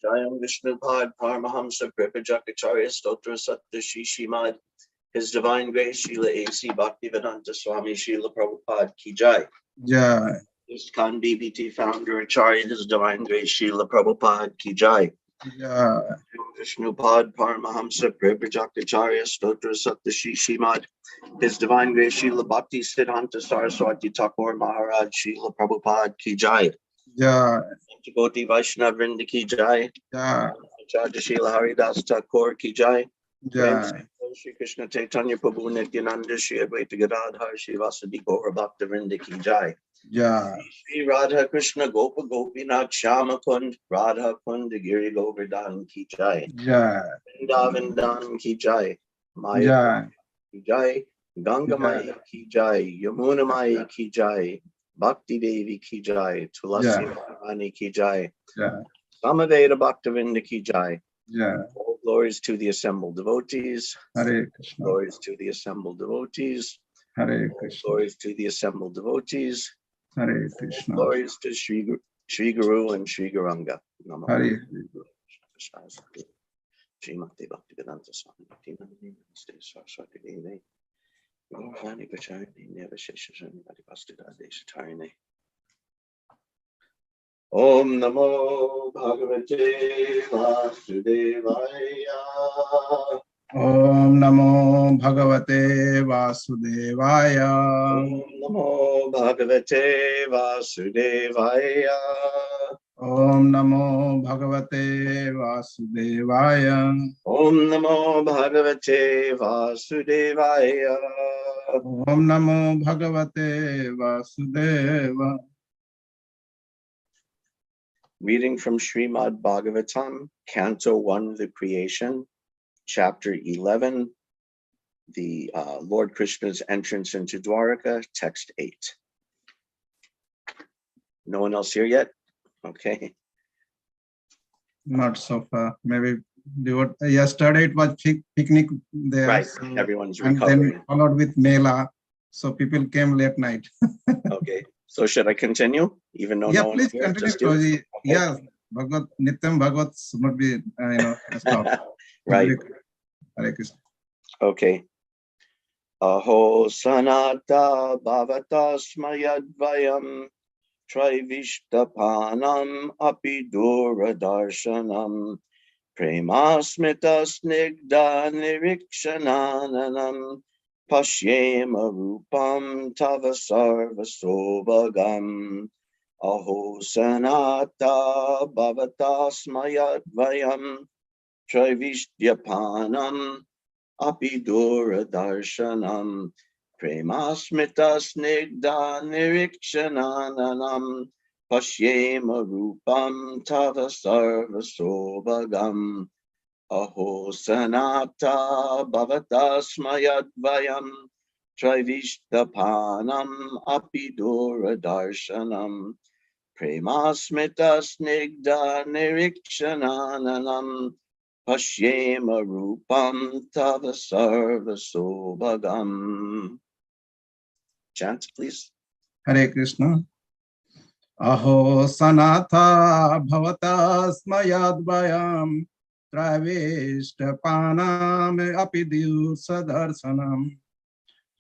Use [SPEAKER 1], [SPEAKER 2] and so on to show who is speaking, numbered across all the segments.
[SPEAKER 1] Jayam Vishnupad Paramahamsa Kripajakacharya Stotra Satta Shishimad. His Divine Grace Srila A.C. Bhaktivedanta Swami Srila Prabhupada Ki Jai.
[SPEAKER 2] Jai.
[SPEAKER 1] ISKCON BBT founder Acharya, His Divine Grace Srila Prabhupada Ki Jai.
[SPEAKER 2] Jai.
[SPEAKER 1] Vishnupad Paramahamsa Kripajakacharya Stotra Satta Shishimad. His Divine Grace Srila Bhakti Siddhanta Saraswati Thakur Maharaj Srila Prabhupada Ki Jai.
[SPEAKER 2] Jai.
[SPEAKER 1] Goti Vaishnav Vrinda Ki Jai.
[SPEAKER 2] Jai.
[SPEAKER 1] Acharya Srila Haridas Thakur Ki Jai.
[SPEAKER 2] Jai.
[SPEAKER 1] Shri Krishna Chaitanya Prabhu Nityananda Shri Advaita Gadadhar Shri Vasadi Gaura Bhakta Vrinda Ki Jai.
[SPEAKER 2] Jai.
[SPEAKER 1] Shri Radha Krishna Gopa Gopinath Shama Kund Radha Kund Giri Govardhan Ki Jai.
[SPEAKER 2] Jai.
[SPEAKER 1] Vrindavan Ki Jai. Maya
[SPEAKER 2] Jai.
[SPEAKER 1] Ki Jai. Ganga Maya Ki Jai. Yamuna Maya Ki Jai. Bhakti Devi Ki Jai. Tulasi Rani Ki Jai.
[SPEAKER 2] Jai.
[SPEAKER 1] Samaveda Bhakta Vrinda Ki Jai.
[SPEAKER 2] Jai.
[SPEAKER 1] All glories to the assembled devotees.
[SPEAKER 2] Hare Krishna.
[SPEAKER 1] Glories to the assembled devotees.
[SPEAKER 2] Hare Krishna.
[SPEAKER 1] Glories to the assembled devotees.
[SPEAKER 2] Hare Krishna.
[SPEAKER 1] Glories to Shri Guru and Shri Guranga. Namo.
[SPEAKER 2] Hare
[SPEAKER 1] Srimati Bhaktivedanta Swami Namaste Saraswati Devi. Gauravani Pacharini Nevasheshasani Bhaktivastita Deshatarine. Om Namo Bhagavate Vasudevaya.
[SPEAKER 2] Om Namo Bhagavate Vasudevaya.
[SPEAKER 1] Om Namo Bhagavate Vasudevaya.
[SPEAKER 2] Om Namo Bhagavate Vasudevaya.
[SPEAKER 1] Om Namo Bhagavate Vasudevaya.
[SPEAKER 2] Om Namo Bhagavate Vasudeva.
[SPEAKER 1] Reading from Srimad Bhagavatam, Canto 1, The Creation, Chapter 11, the Lord Krishna's entrance into Dwaraka, Text 8. No one else here yet? Okay.
[SPEAKER 2] Not so far. Maybe yesterday it was picnic there.
[SPEAKER 1] Right,
[SPEAKER 2] so,
[SPEAKER 1] everyone's
[SPEAKER 2] and
[SPEAKER 1] recovering.
[SPEAKER 2] then followed with Mela. So people came late night.
[SPEAKER 1] Okay, so should I continue? Even though no one's
[SPEAKER 2] please
[SPEAKER 1] here?
[SPEAKER 2] continue.
[SPEAKER 1] Just do it? Okay.
[SPEAKER 2] Yes, Bhagavad, Nityam Bhagavad should be, stop.
[SPEAKER 1] Right.
[SPEAKER 2] Hare Krishna.
[SPEAKER 1] Okay. Aho sanata bhavata smayadvayam Trivishtapanam api duradarshanam Premasmita snigda nirikshananam Pashyema rupam tava sarvasobhagam Aho sanata bhavata smayadvayam Trivishtapanam api duradarshanam Premasmita snigda nirikshananam Pashyema rupam tava sarvasobhagam Aho sanata bhavata smayadvayam Trivishtapanam api duradarshanam Premasmita snigda nirikshananam Pashyema rupam tava sarvasobhagam. Chant, please.
[SPEAKER 2] Hare Krishna. Aho sanatha bhavata smayadvayam Travishtapanam apidyusadarshanam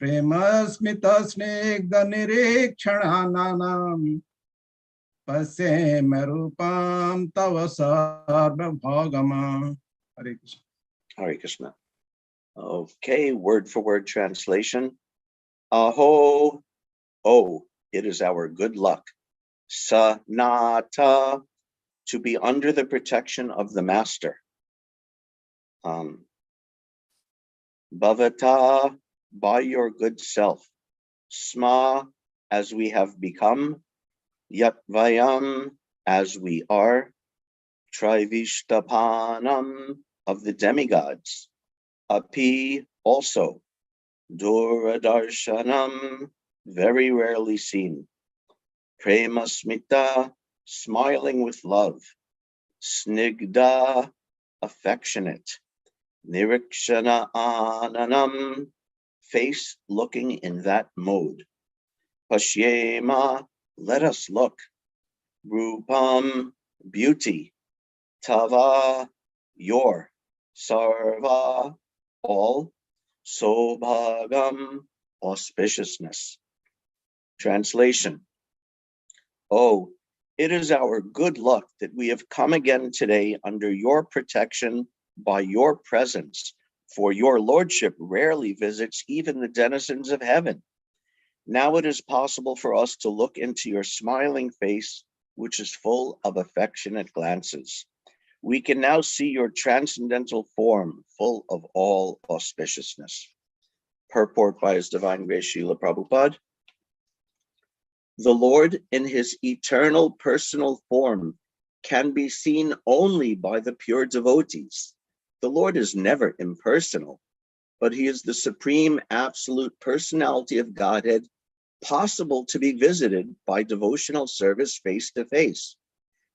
[SPEAKER 2] Premasmita snigda nirikshananam Pasyema rupam tava sarvabhagama. Hare Krishna.
[SPEAKER 1] Hare Krishna. Okay, word for word translation. Aho, oh, it is our good luck. Sanata, to be under the protection of the master. Bhavata, by your good self. Sma, as we have become. Yatvayam, as we are. Trivishtapanam, of the demigods. Api, also. Duradarshanam, very rarely seen. Premasmita, smiling with love. Snigda, affectionate. Nirikshana ananam, face looking in that mode. Pashyema, let us look. Rupam, beauty. Tava, your, Sarva, all, Sobhagam, auspiciousness. Translation. Oh, it is our good luck that we have come again today under your protection by your presence, for your lordship rarely visits even the denizens of heaven. Now it is possible for us to look into your smiling face, which is full of affectionate glances. We can now see your transcendental form, full of all auspiciousness. Purport by His Divine Grace Srila Prabhupada. The Lord in his eternal personal form can be seen only by the pure devotees. The Lord is never impersonal, but he is the supreme absolute personality of Godhead, possible to be visited by devotional service face to face,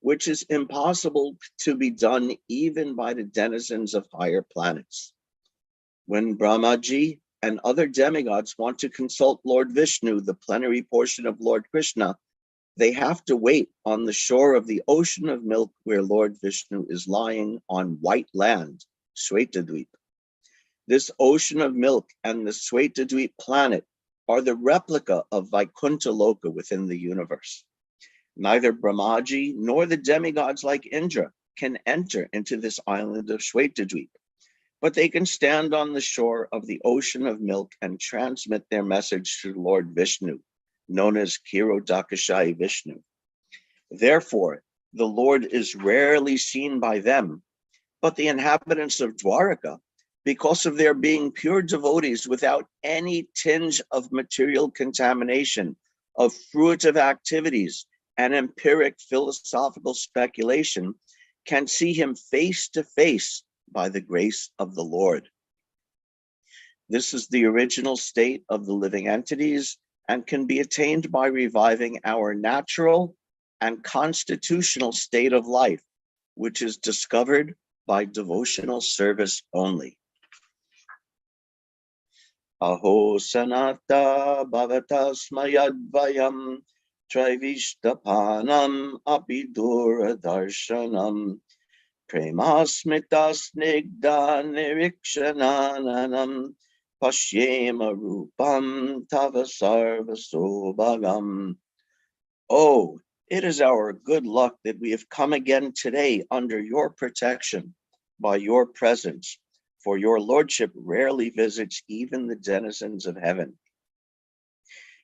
[SPEAKER 1] which is impossible to be done even by the denizens of higher planets. When Brahmaji and other demigods want to consult Lord Vishnu, the plenary portion of Lord Krishna, they have to wait on the shore of the ocean of milk where Lord Vishnu is lying on white land, Shwetadweep. This ocean of milk and the Shwetadweep planet are the replica of Vaikuntha Loka within the universe. Neither Brahmaji nor the demigods like Indra can enter into this island of Shwetadweep, but they can stand on the shore of the ocean of milk and transmit their message to Lord Vishnu, known as Kirodakashayi Vishnu. Therefore, the Lord is rarely seen by them, but the inhabitants of Dwaraka, because of their being pure devotees without any tinge of material contamination, of fruitive activities, and empiric philosophical speculation, can see him face to face by the grace of the Lord. This is the original state of the living entities and can be attained by reviving our natural and constitutional state of life, which is discovered by devotional service only. Aho sanata bhavatasmayadvayam trivishtapanam apidura darshanam Premasmita snigdha nirikshananam pashyema rupam tava sarva sobhagam. Oh, it is our good luck that we have come again today under your protection by your presence, for your lordship rarely visits even the denizens of heaven.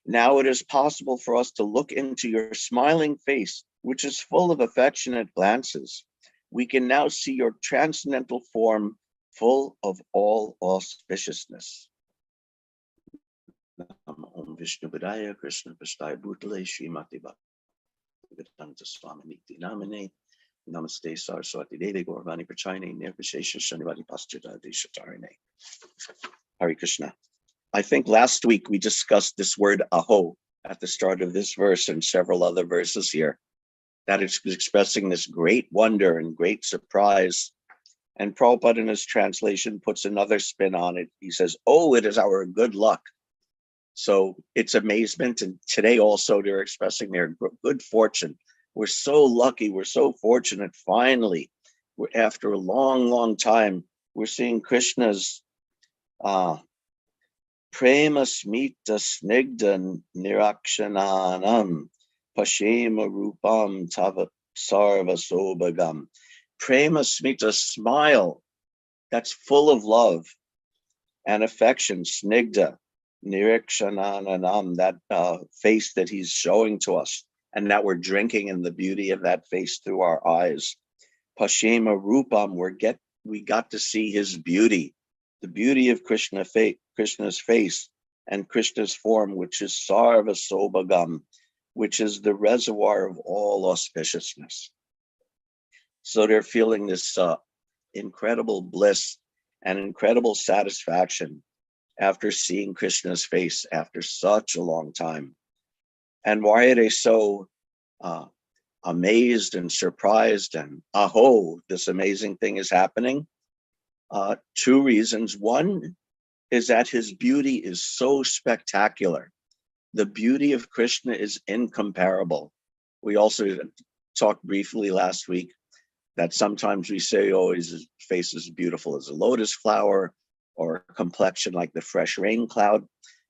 [SPEAKER 1] Now it is possible for us to look into your smiling face, which is full of affectionate glances. We can now see your transcendental form, full of all auspiciousness. Om Vishnu Padaya Krishna Prasthaya Bhutale Srimati Bhaktivedanta Swami Niti Namane Namaste Saraswati Devi Gauravani Prachayane Nirvishesha Shanivadi Paschata Deshatarine. Hare Krishna. I think last week we discussed this word aho at the start of this verse and several other verses here. That is expressing this great wonder and great surprise. And Prabhupada in his translation puts another spin on it. He says, oh, it is our good luck. So it's amazement. And today also they're expressing their good fortune. We're so lucky. We're so fortunate. Finally, after a long, long time, we're seeing Krishna's prema smita snigdha nirakshananam Pashema Rupam Tava Sarva Sobhagam. Prema Smita, smile that's full of love and affection. Snigdha Nirikshananam, that face that he's showing to us, and that we're drinking in the beauty of that face through our eyes. Pashema Rupam, we got to see his beauty, the beauty of Krishna's face and Krishna's form, which is Sarva Sobhagam, which is the reservoir of all auspiciousness. So they're feeling this incredible bliss and incredible satisfaction after seeing Krishna's face after such a long time. And why are they so amazed and surprised and aho, this amazing thing is happening? Two reasons. One is that his beauty is so spectacular. The beauty of Krishna is incomparable. We also talked briefly last week that sometimes we say, oh, his face is beautiful as a lotus flower, or a complexion like the fresh rain cloud.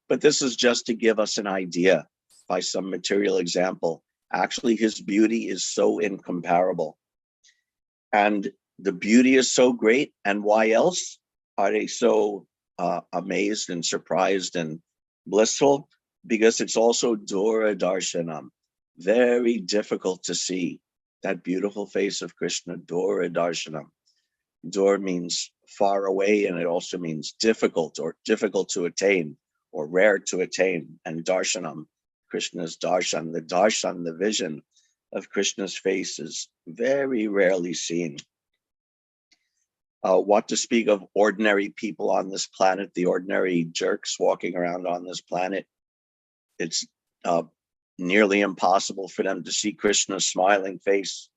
[SPEAKER 1] But this is just to give us an idea by some material example. Actually, his beauty is so incomparable. And the beauty is so great. And why else are they so amazed and surprised and blissful? Because it's also Dura Darshanam, very difficult to see that beautiful face of Krishna, Dura Darshanam. Dur means far away, and it also means difficult or difficult to attain or rare to attain. And Darshanam, Krishna's darshan, the vision of Krishna's face is very rarely seen. What to speak of ordinary people on this planet, the ordinary jerks walking around on this planet. It's nearly impossible for them to see Krishna's smiling face.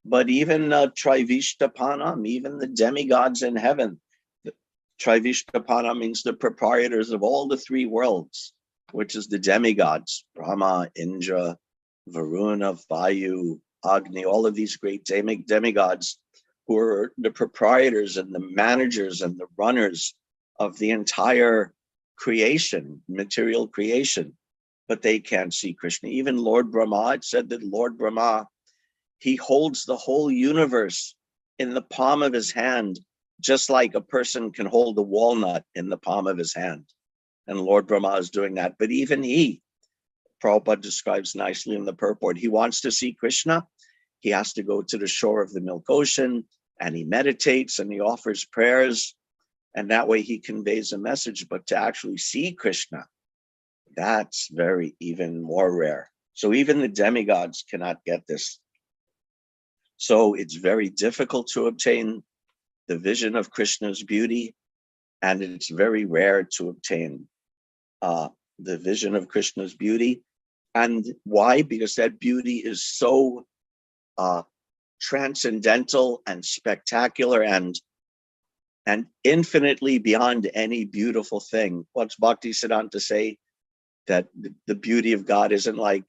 [SPEAKER 1] But even Trivishtapanam, even the demigods in heaven, Trivishtapanam means the proprietors of all the three worlds, which is the demigods, Brahma, Indra, Varuna, Vayu, Agni, all of these great demigods who are the proprietors and the managers and the runners of the entire creation, material creation, but they can't see Krishna. Even Lord Brahma, it said that Lord Brahma, he holds the whole universe in the palm of his hand, just like a person can hold a walnut in the palm of his hand. And Lord Brahma is doing that. But even he, Prabhupada describes nicely in the purport, he wants to see Krishna. He has to go to the shore of the Milk Ocean, and he meditates and he offers prayers. And that way he conveys a message. But to actually see Krishna, that's very even more rare. So even the demigods cannot get this. So it's very difficult to obtain the vision of Krishna's beauty, and it's very rare to obtain the vision of Krishna's beauty. And why? Because that beauty is so transcendental and spectacular and infinitely beyond any beautiful thing. What's Bhaktisiddhanta say? That the beauty of God isn't like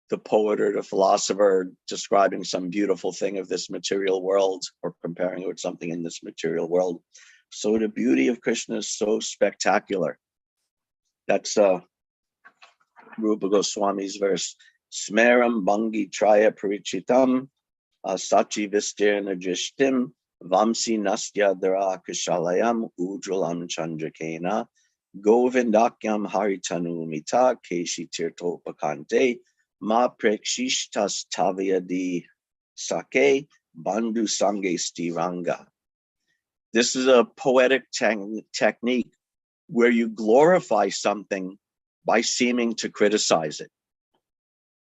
[SPEAKER 1] the poet or the philosopher describing some beautiful thing of this material world or comparing it with something in this material world. So the beauty of Krishna is so spectacular. That's Rupa Goswami's verse. Smeram Bangi Traya Parichitam Sachi Vistirna Drishtim Vamsi Nastya Dara Kushalayam Ujjalam Chandrakena Govindakyam Haritanu Mita Keshi Tirtopakante Ma Prekshishtas Tavyadi Sake Bandhu Sange Stiranga. This is a poetic technique where you glorify something by seeming to criticize it.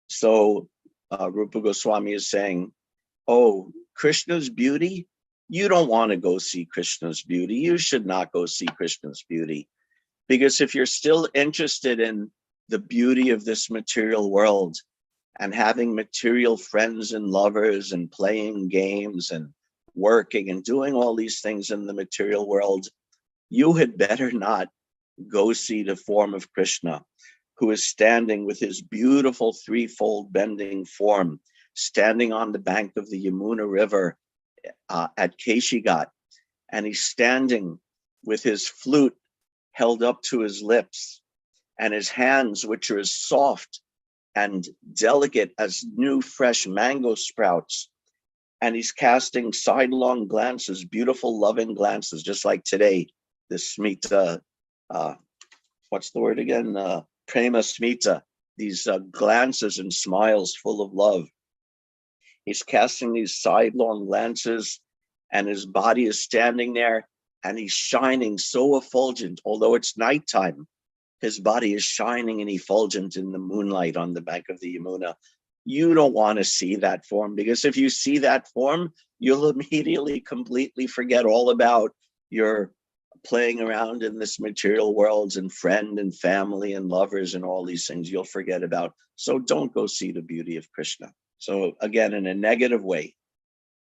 [SPEAKER 1] So Rupa Goswami is saying, oh, Krishna's beauty, you don't want to go see Krishna's beauty. You should not go see Krishna's beauty. Because if you're still interested in the beauty of this material world and having material friends and lovers and playing games and working and doing all these things in the material world, you had better not go see the form of Krishna, who is standing with his beautiful threefold bending form, standing on the bank of the Yamuna River at Keshigat, and he's standing with his flute held up to his lips, and his hands, which are as soft and delicate as new fresh mango sprouts, and he's casting sidelong glances, beautiful loving glances, just like today, the smita, what's the word again? Prema smita, these glances and smiles full of love. He's casting these sidelong glances, and his body is standing there, and he's shining so effulgent. Although it's nighttime, his body is shining and effulgent in the moonlight on the bank of the Yamuna. You don't want to see that form, because if you see that form, you'll immediately completely forget all about your playing around in this material world and friend and family and lovers and all these things you'll forget about. So don't go see the beauty of Krishna. So again, in a negative way,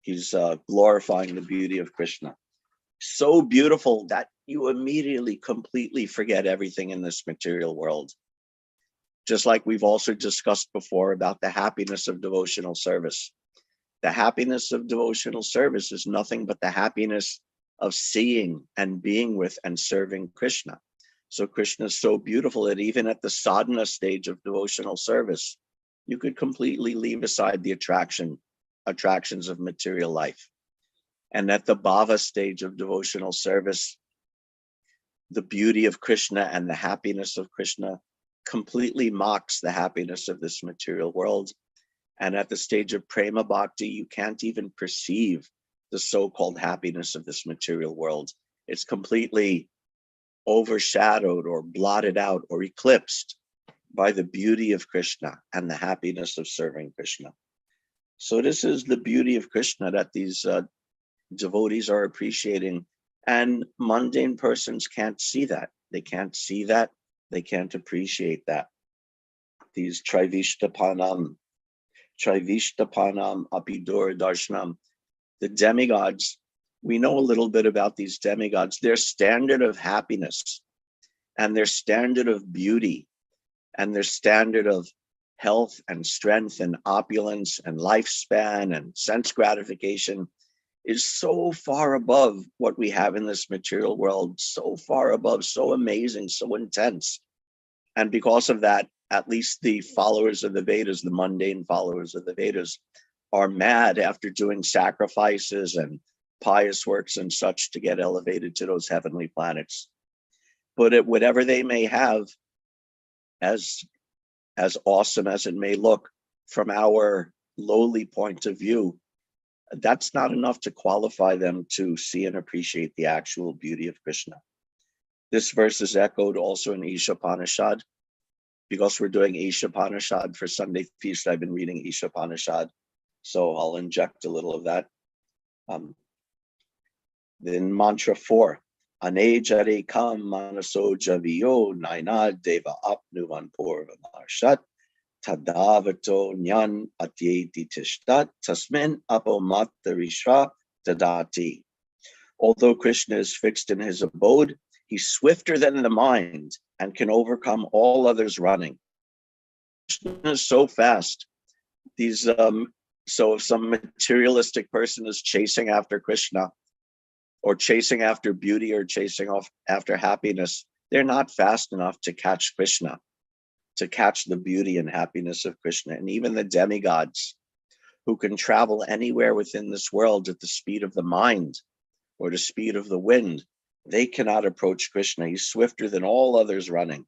[SPEAKER 1] he's glorifying the beauty of Krishna. So beautiful that you immediately completely forget everything in this material world. Just like we've also discussed before about the happiness of devotional service. The happiness of devotional service is nothing but the happiness of seeing and being with and serving Krishna. So Krishna is so beautiful that even at the sadhana stage of devotional service, you could completely leave aside the attractions of material life. And at the bhava stage of devotional service, the beauty of Krishna and the happiness of Krishna completely mocks the happiness of this material world. And at the stage of prema bhakti, you can't even perceive the so-called happiness of this material world. It's completely overshadowed or blotted out or eclipsed by the beauty of Krishna and the happiness of serving Krishna. So this is the beauty of Krishna that these devotees are appreciating, and mundane persons can't see that. They can't see that. They can't appreciate that. These Trivishtapanam Apidur Darshanam, the demigods, we know a little bit about these demigods. Their standard of happiness and their standard of beauty and their standard of health and strength and opulence and lifespan and sense gratification is so far above what we have in this material world, so far above, so amazing, so intense. And because of that, at least the followers of the Vedas, the mundane followers of the Vedas, are mad after doing sacrifices and pious works and such to get elevated to those heavenly planets. But whatever they may have, as awesome as it may look from our lowly point of view, that's not enough to qualify them to see and appreciate the actual beauty of Krishna. This verse is echoed also in Ishopanishad. Because we're doing Ishopanishad for Sunday feast, I've been reading Ishopanishad, so I'll inject a little of that. Then mantra 4, Ane jare kam manaso javiyo naina deva apnuvan purvamarshat tadavato nyan atyeti tishtat tasmin apomattarisha tadati. Although Krishna is fixed in his abode, he's swifter than the mind and can overcome all others running. Krishna is so fast. So if some materialistic person is chasing after Krishna, or chasing after beauty, or chasing after happiness, they're not fast enough to catch Krishna, to catch the beauty and happiness of Krishna. And even the demigods, who can travel anywhere within this world at the speed of the mind or the speed of the wind, they cannot approach Krishna. He's swifter than all others running.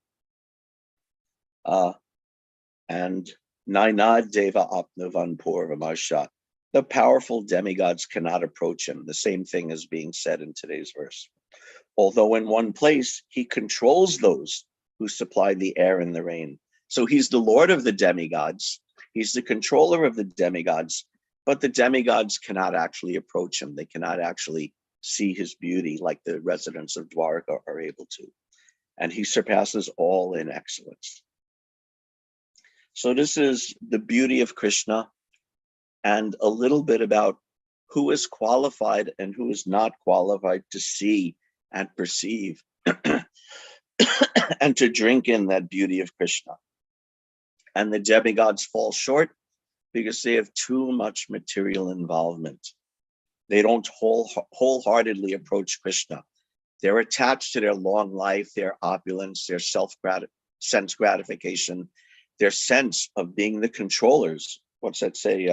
[SPEAKER 1] And Nainad Deva Apnavan Purvamarshat. The powerful demigods cannot approach him. The same thing is being said in today's verse. Although in one place, he controls those who supply the air and the rain. So he's the Lord of the demigods. He's the controller of the demigods, but the demigods cannot actually approach him. They cannot actually see his beauty like the residents of Dwarka are able to. And he surpasses all in excellence. So this is the beauty of Krishna, and a little bit about who is qualified and who is not qualified to see and perceive and to drink in that beauty of Krishna. And the demigods fall short because they have too much material involvement. They don't wholeheartedly approach Krishna. They're attached to their long life, their opulence, their sense gratification, their sense of being the controllers. What's that say?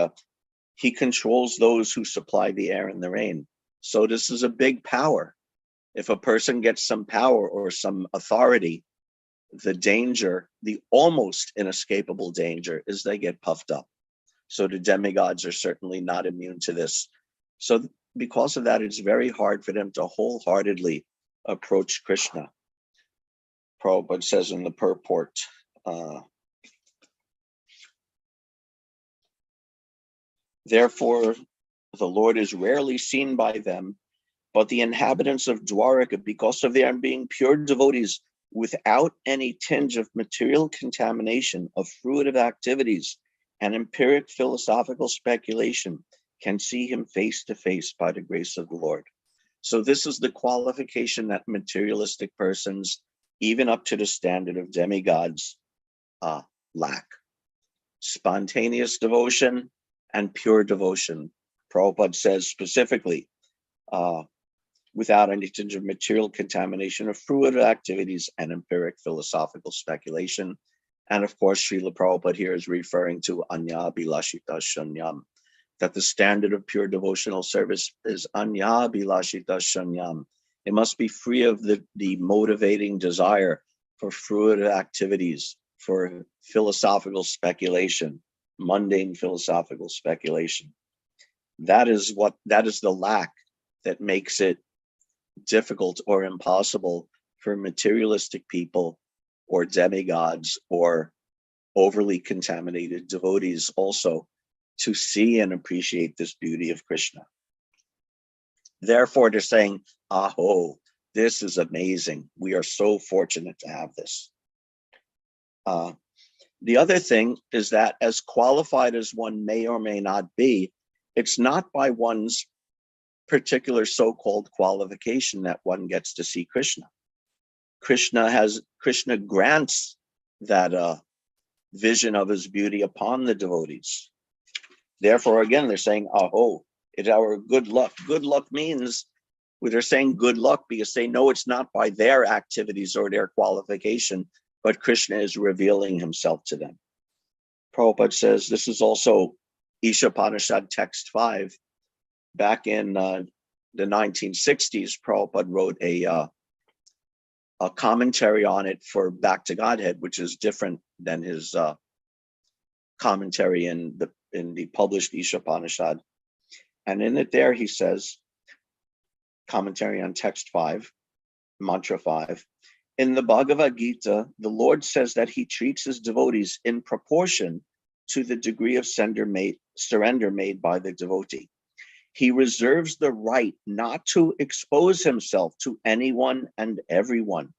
[SPEAKER 1] He controls those who supply the air and the rain. So this is a big power. If a person gets some power or some authority, the danger, the almost inescapable danger, is they get puffed up. So the demigods are certainly not immune to this. So because of that, it's very hard for them to wholeheartedly approach Krishna. Prabhupada says in the purport, therefore, the Lord is rarely seen by them, but the inhabitants of Dwaraka, because of their being pure devotees without any tinge of material contamination, of fruitive activities, and empiric philosophical speculation, can see him face to face by the grace of the Lord. So this is the qualification that materialistic persons, even up to the standard of demigods, lack. Spontaneous devotion and pure devotion. Prabhupada says specifically, without any tinge of material contamination of fruitive activities and empiric philosophical speculation. And of course, Srila Prabhupada here is referring to Anya Bilashita Shanyam, that the standard of pure devotional service is Anya Bilashita Shanyam. It must be free of the motivating desire for fruitive activities, for philosophical speculation, mundane philosophical speculation. That is the lack that makes it difficult or impossible for materialistic people or demigods or overly contaminated devotees also to see and appreciate this beauty of Krishna. Therefore, they're saying, aho, this is amazing. We are so fortunate to have this. The other thing is that as qualified as one may or may not be, it's not by one's particular so-called qualification that one gets to see Krishna. Krishna grants that vision of his beauty upon the devotees. Therefore, again, they're saying, aho, it's our good luck. Good luck means, they're saying good luck because they know it's not by their activities or their qualification, but Krishna is revealing himself to them. Prabhupada says this is also Ishopanishad text 5. Back in the 1960s, Prabhupada wrote a commentary on it for Back to Godhead, which is different than his commentary in the published Ishopanishad. And in it there, he says, commentary on text 5, mantra 5, in the Bhagavad Gita, the Lord says that he treats his devotees in proportion to the degree of surrender made by the devotee. He reserves the right not to expose himself to anyone and everyone,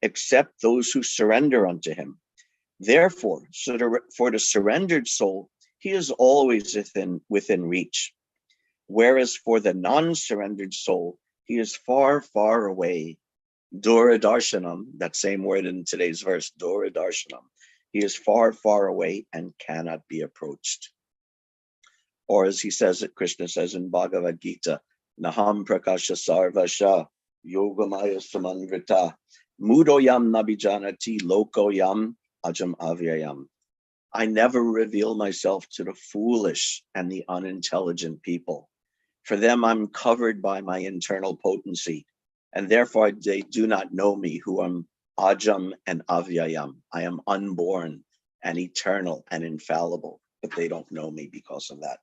[SPEAKER 1] except those who surrender unto him. Therefore, for the surrendered soul, he is always within reach. Whereas for the non-surrendered soul, he is far, far away. Duradarshanam, that same word in today's verse, Duradarshanam. He is far, far away and cannot be approached. Or as Krishna says in Bhagavad Gita, Naham prakasha sarvasha yogamaya samanvrita mudoyam nabijanati lokoyam ajam avyayam. I never reveal myself to the foolish and the unintelligent people. For them, I'm covered by my internal potency, and therefore they do not know me, who am ajam and avyayam. I am unborn and eternal and infallible, but they don't know me because of that.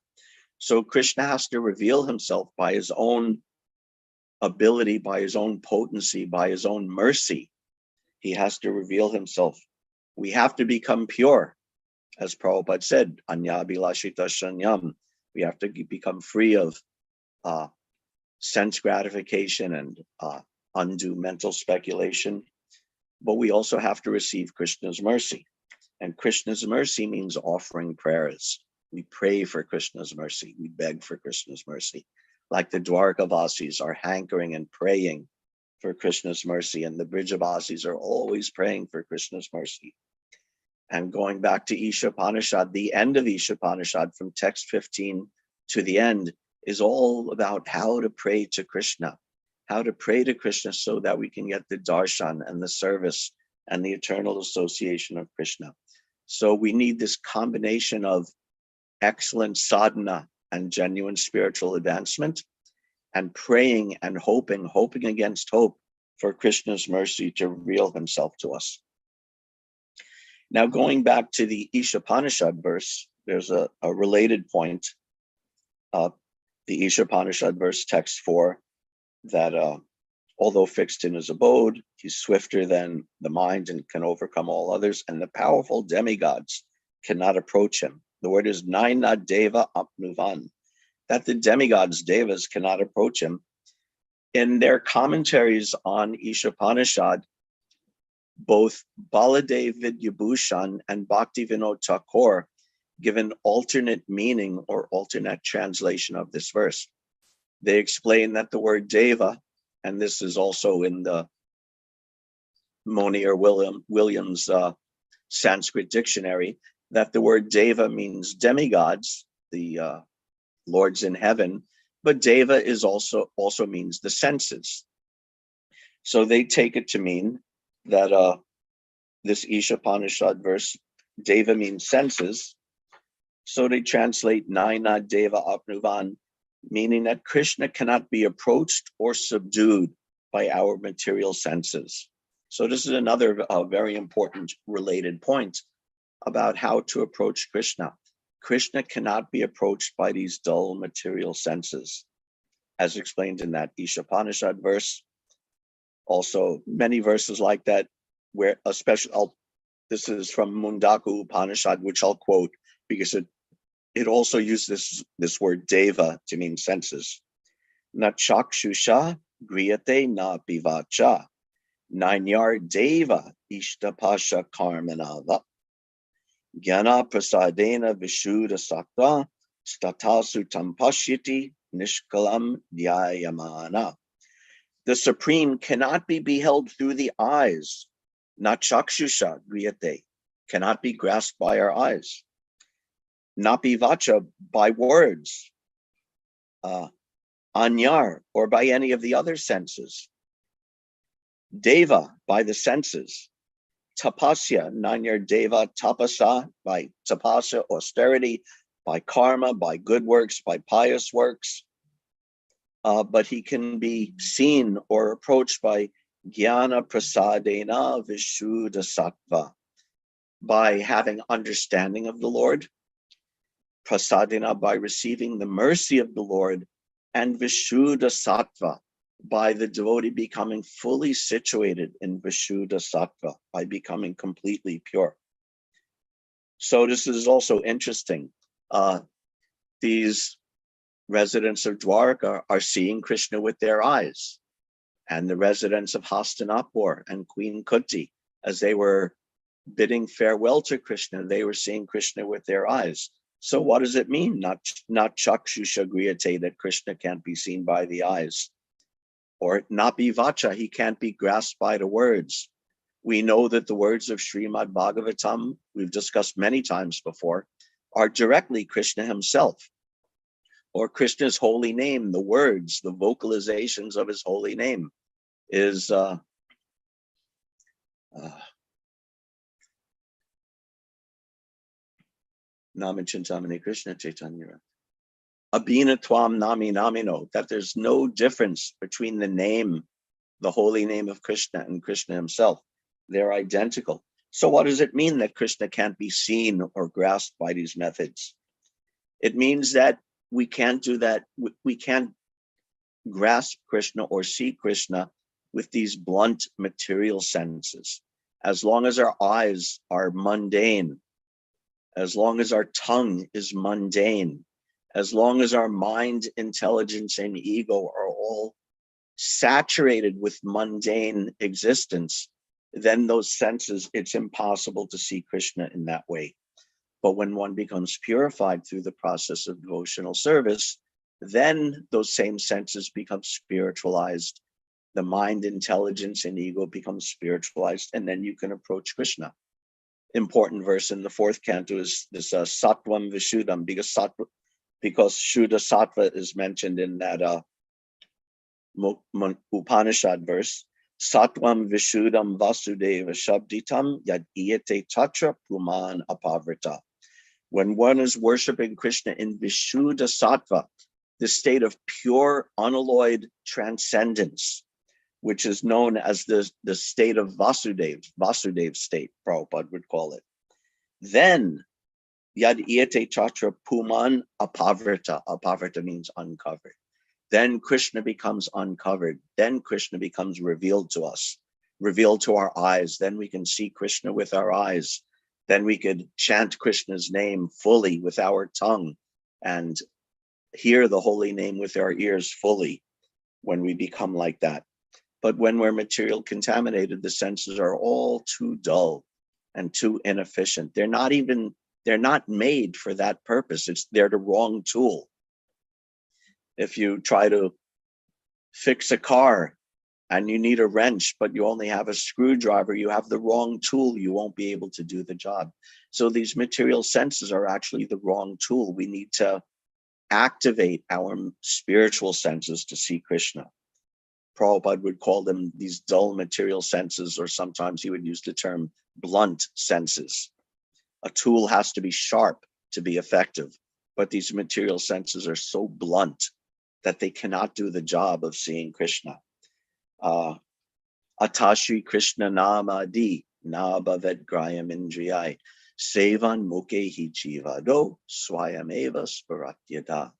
[SPEAKER 1] So Krishna has to reveal himself by his own ability, by his own potency, by his own mercy. He has to reveal himself. We have to become pure. As Prabhupada said, Anya Bilashita Shanyam. We have to become free of sense gratification and undue mental speculation. But we also have to receive Krishna's mercy. And Krishna's mercy means offering prayers. We pray for Krishna's mercy. We beg for Krishna's mercy. Like the Dwarkavasis are hankering and praying for Krishna's mercy, and the Brijavasis are always praying for Krishna's mercy. And going back to Ishopanishad, the end of Ishopanishad from text 15 to the end is all about how to pray to Krishna, so that we can get the darshan and the service and the eternal association of Krishna. So we need this combination of excellent sadhana and genuine spiritual advancement, and praying and hoping against hope for Krishna's mercy to reveal himself to us. Now, going back to the Ishopanishad verse, there's a related point. The Ishopanishad verse, text 4, that although fixed in his abode, he's swifter than the mind and can overcome all others, and the powerful demigods cannot approach him. The word is Naina Deva Apnuvan, that the demigods, devas, cannot approach him. In their commentaries on Ishopanishad, both Baladev Vidyabhushan and Bhaktivinoda Thakur give an alternate meaning or alternate translation of this verse. They explain that the word Deva, and this is also in the Moni or Williams Sanskrit dictionary, that the word Deva means demigods, the lords in heaven, but Deva is also means the senses. So they take it to mean that this Ishopanishad verse, Deva means senses. So they translate Naina Deva Apnuvan, meaning that Krishna cannot be approached or subdued by our material senses. So this is another very important related point about how to approach Krishna. Krishna cannot be approached by these dull material senses, as explained in that Ishopanishad verse. Also, many verses like that, where this is from Mundaku Upanishad, which I'll quote because it also uses this word deva to mean senses. Na chakshusha griyate na pivacha, nainyar deva ishtapasha karmanava, jnana prasadena vishuddha sattva, statasu tampashyati nishkalam dhyayamana. The Supreme cannot be beheld through the eyes, not chakshusha griyate, cannot be grasped by our eyes. Napi vacha, by words, anyar, or by any of the other senses. Deva, by the senses. Tapasya, nanyar deva tapasa, by tapasya, austerity, by karma, by good works, by pious works. But he can be seen or approached by jnana prasadena vishuddha sattva, by having understanding of the Lord, prasadena, by receiving the mercy of the Lord, and vishuddha sattva, by the devotee becoming fully situated in vishuddha sattva, by becoming completely pure. So this is also interesting. These residents of Dwarka are seeing Krishna with their eyes, and the residents of Hastinapur and Queen Kunti, as they were bidding farewell to Krishna, they were seeing Krishna with their eyes. So what does it mean? Not chakshusha griyate, that Krishna can't be seen by the eyes, or napi vacha, he can't be grasped by the words. We know that the words of Srimad Bhagavatam, we've discussed many times before, are directly Krishna himself, or Krishna's holy name. The words, the vocalizations of his holy name is Namachintamani Krishna Chaitanya. Abhina Twam Nami Namino, that there's no difference between the name, the holy name of Krishna, and Krishna himself. They're identical. So what does it mean that Krishna can't be seen or grasped by these methods? It means that we can't do that. We can't grasp Krishna or see Krishna with these blunt material senses. As long as our eyes are mundane, as long as our tongue is mundane, as long as our mind, intelligence, and ego are all saturated with mundane existence, then those senses, it's impossible to see Krishna in that way. But when one becomes purified through the process of devotional service, then those same senses become spiritualized. The mind, intelligence, and ego become spiritualized, and then you can approach Krishna. Important verse in the fourth canto is this Sattvam Vishuddham, because Shuddha Sattva is mentioned in that Upanishad verse. Sattvam Vishuddham Vasudeva Shabditam Yad Iyate Tatra Puman Apavrita. When one is worshiping Krishna in Vishuddha Sattva, the state of pure, unalloyed transcendence, which is known as the state of Vasudev state, Prabhupada would call it. Then, Yad Iyate Tatra Puman Apavrita. Apavrita means uncovered. Then Krishna becomes uncovered. Then Krishna becomes revealed to us, revealed to our eyes. Then we can see Krishna with our eyes. Then we could chant Krishna's name fully with our tongue and hear the holy name with our ears fully when we become like that. But when we're material contaminated, the senses are all too dull and too inefficient. They're not made for that purpose. They're the wrong tool. If you try to fix a car and you need a wrench, but you only have a screwdriver, you have the wrong tool, you won't be able to do the job. So these material senses are actually the wrong tool. We need to activate our spiritual senses to see Krishna. Prabhupada would call them these dull material senses, or sometimes he would use the term blunt senses. A tool has to be sharp to be effective, but these material senses are so blunt that they cannot do the job of seeing Krishna. Atashi Krishna Namadi Nabhavet Grayam Indriyai Sevan Mukehi Jivado Swayameva Sparatyada.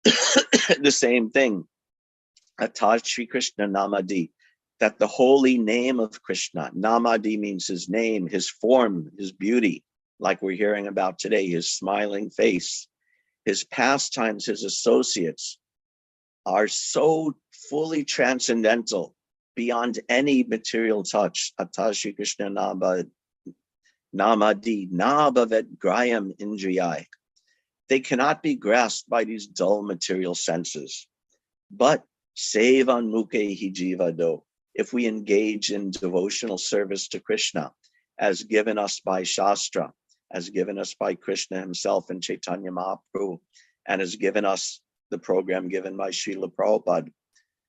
[SPEAKER 1] The same thing. Atashi Krishna Namadi, that the holy name of Krishna, Namadi means his name, his form, his beauty, like we're hearing about today, his smiling face, his pastimes, his associates are so fully transcendental, beyond any material touch. Atashi Krishna Namadi Nabhavet Grayam Indriyai. They cannot be grasped by these dull material senses. But Sevan Mukehi Jivado, if we engage in devotional service to Krishna, as given us by Shastra, as given us by Krishna himself and Chaitanya Mahaprabhu, and as given us the program given by Srila Prabhupada,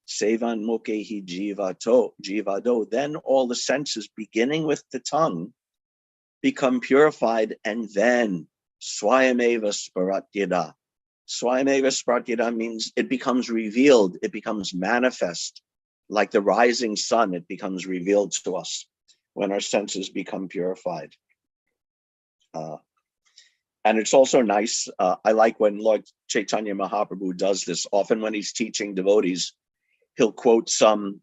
[SPEAKER 1] Sevan Mukehi Jivado, then all the senses, beginning with the tongue, become purified, and then Swayameva Sparatyada. Swayameva Sparatyada means it becomes revealed, it becomes manifest. Like the rising sun, it becomes revealed to us when our senses become purified. And it's also nice, I like when Lord Chaitanya Mahaprabhu does this. Often when he's teaching devotees, he'll quote some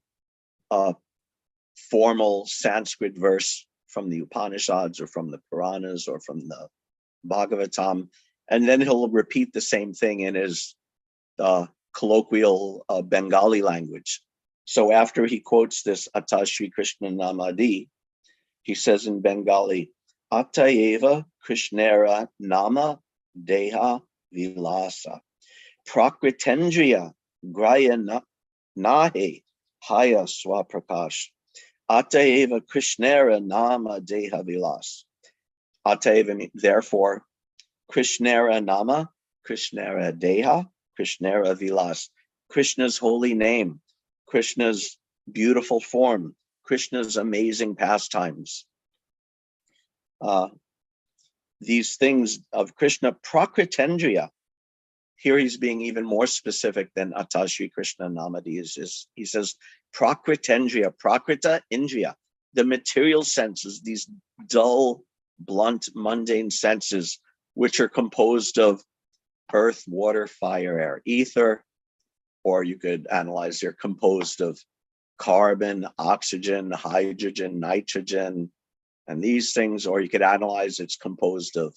[SPEAKER 1] formal Sanskrit verse from the Upanishads or from the Puranas or from the Bhagavatam, and then he'll repeat the same thing in his colloquial Bengali language. So after he quotes this Atashi Krishna Namadi, he says in Bengali, Atayeva Krishnera Nama Deha Vilasa Prakritendriya Graya Nahe Haya Swaprakash. Atayeva Krishnera Nama Deha Vilas. Atayeva, therefore, Krishnera Nama, Krishnera Deha, Krishnera Vilas. Krishna's holy name, Krishna's beautiful form, Krishna's amazing pastimes. These things of Krishna, Prakritendriya. Here he's being even more specific than Atashi Krishna Namadi is. He says, Prakritendriya, Prakrita Indriya, the material senses, these dull, blunt, mundane senses, which are composed of earth, water, fire, air, ether, or you could analyze they're composed of carbon, oxygen, hydrogen, nitrogen, and these things, or you could analyze it's composed of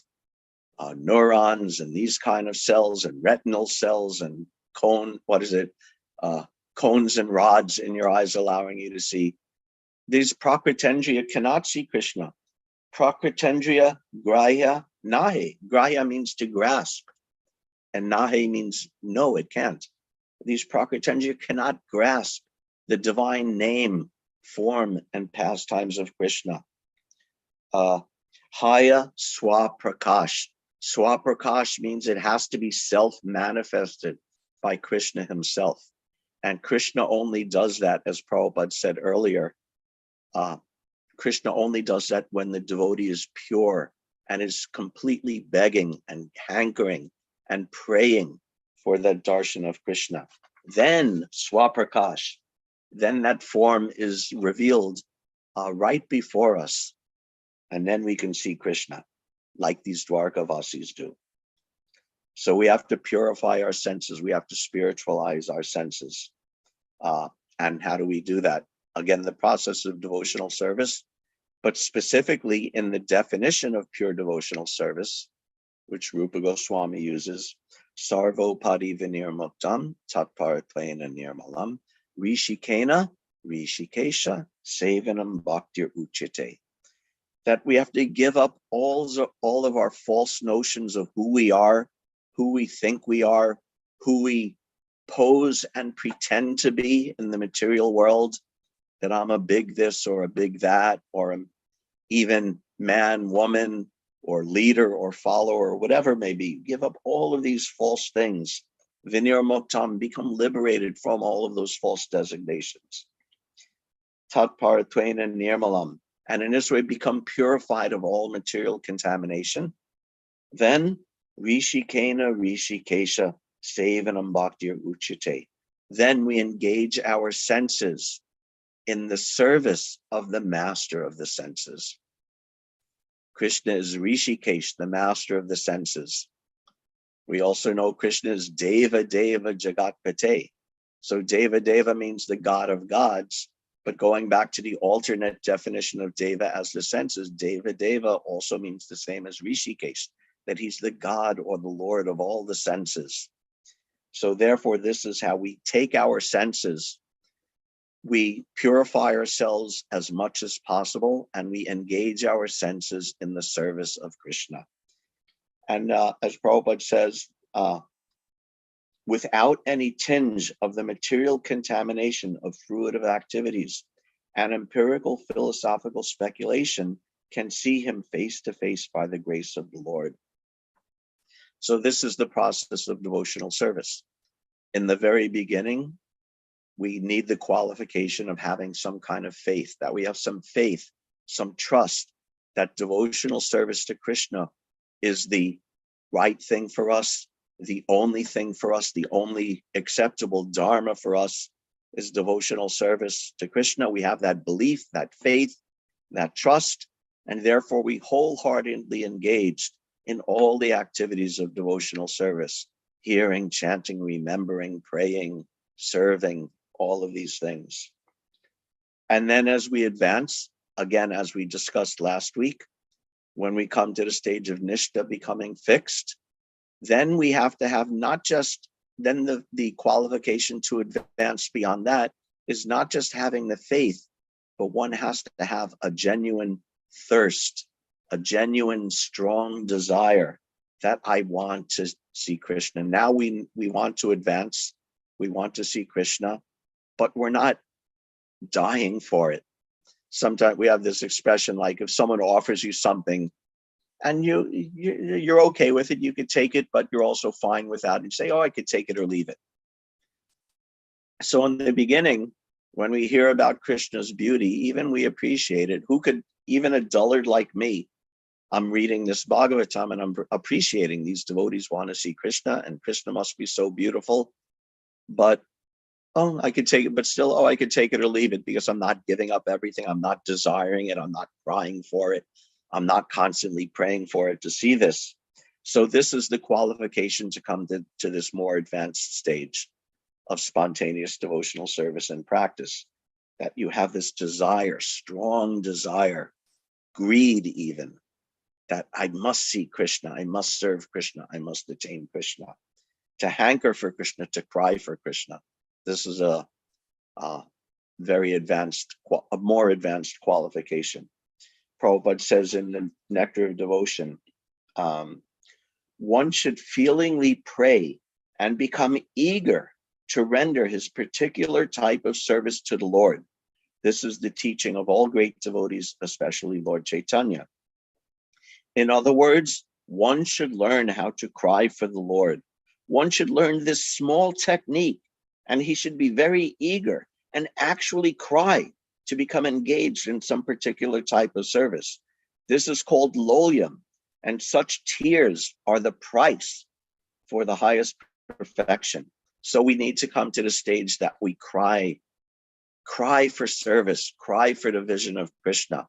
[SPEAKER 1] neurons and these kind of cells and retinal cells and cones and rods in your eyes allowing you to see. These Prakritendriya cannot see Krishna. Prakritendriya Graya Nahe. Graya means to grasp, and Nahe means no, it can't. These Prakritendriya cannot grasp the divine name, form, and pastimes of Krishna. Haya Swaprakash. Swaprakash means it has to be self-manifested by Krishna himself. And Krishna only does that, as Prabhupada said earlier, Krishna only does that when the devotee is pure and is completely begging and hankering and praying for the darshan of Krishna. Then Swaprakash, then that form is revealed right before us. And then we can see Krishna, like these Dwarkavasis do. So we have to purify our senses. We have to spiritualize our senses. And how do we do that? Again, the process of devotional service, but specifically in the definition of pure devotional service, which Rupa Goswami uses, Sarvopadi Vinirmuktam Tatparatvaina Nirmalam Rishikena Rishikesha Sevanam Bhaktir Uchite. That we have to give up all of our false notions of who we are, who we think we are, who we pose and pretend to be in the material world, that I'm a big this or a big that, or even man, woman, or leader or follower, or whatever it may be. Give up all of these false things. Vinir Muktam, become liberated from all of those false designations. Tat Paratwena Nirmalam, and in this way become purified of all material contamination. Then Rishikena Rishikesha Sevanam Bhaktir Uchite. Then we engage our senses in the service of the master of the senses. Krishna is Rishikesh, the master of the senses. We also know Krishna is Deva Deva Jagatpate. So Deva Deva means the God of gods, but going back to the alternate definition of Deva as the senses, Deva Deva also means the same as Rishikesh, that he's the God or the Lord of all the senses. So therefore, this is how we take our senses, we purify ourselves as much as possible, and we engage our senses in the service of Krishna. And as Prabhupada says, without any tinge of the material contamination of fruitive activities, and empirical philosophical speculation can see him face to face by the grace of the Lord. So this is the process of devotional service. In the very beginning, we need the qualification of having some kind of faith, that we have some faith, some trust that devotional service to Krishna is the right thing for us, the only thing for us, the only acceptable dharma for us is devotional service to Krishna. We have that belief, that faith, that trust, and therefore we wholeheartedly engaged in all the activities of devotional service, hearing, chanting, remembering, praying, serving, all of these things. And then as we advance, again, as we discussed last week, when we come to the stage of Nishta, becoming fixed, then we have to have not just, then the qualification to advance beyond that is not just having the faith, but one has to have a genuine thirst, a genuine strong desire that I want to see Krishna. Now we want to advance, we want to see Krishna, but we're not dying for it. Sometimes we have this expression like, if someone offers you something and you're okay with it, you could take it, but you're also fine without it. You say, oh, I could take it or leave it. So in the beginning, when we hear about Krishna's beauty, even we appreciate it. Who could, even a dullard like me, I'm reading this Bhagavatam and I'm appreciating these devotees want to see Krishna, and Krishna must be so beautiful. But oh, I could take it, but still, oh, I could take it or leave it because I'm not giving up everything. I'm not desiring it. I'm not crying for it. I'm not constantly praying for it to see this. So this is the qualification to come to this more advanced stage of spontaneous devotional service and practice, that you have this desire, strong desire, greed even, that I must see Krishna, I must serve Krishna, I must attain Krishna, to hanker for Krishna, to cry for Krishna. This is a very advanced, a more advanced qualification. Prabhupada says in the Nectar of Devotion, one should feelingly pray and become eager to render his particular type of service to the Lord. This is the teaching of all great devotees, especially Lord Chaitanya. In other words, one should learn how to cry for the Lord. One should learn this small technique, and he should be very eager and actually cry to become engaged in some particular type of service. This is called lolyam, and such tears are the price for the highest perfection. So we need to come to the stage that we cry for service, cry for the vision of Krishna,